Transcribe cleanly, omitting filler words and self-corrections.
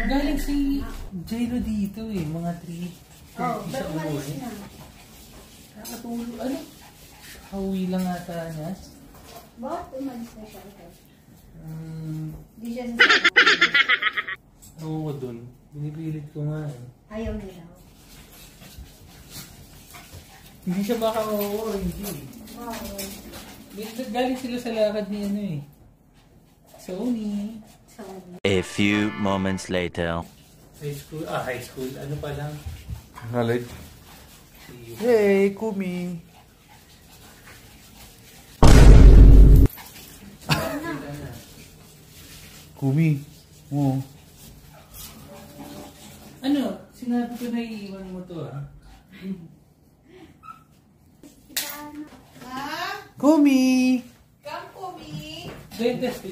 Galing si Jello dito eh, mga 3. ba't umalis na? Nakatulog, ano? Hawi lang ata niya. Bakit umalis na siya? Di siya sasama. Oo, dun. Binipilit ko nga eh. Ayaw nila. Hindi siya baka oo, hindi. Wow. Galing sila sa lakad ni ano eh. Sony. A few moments later. High school. Ano pa lang? College. Hey, Kumi. Kumi. Oh. Ano? Sinabi ko na iiwan mo to ah. Kumi. Come, Kumi. Dentist.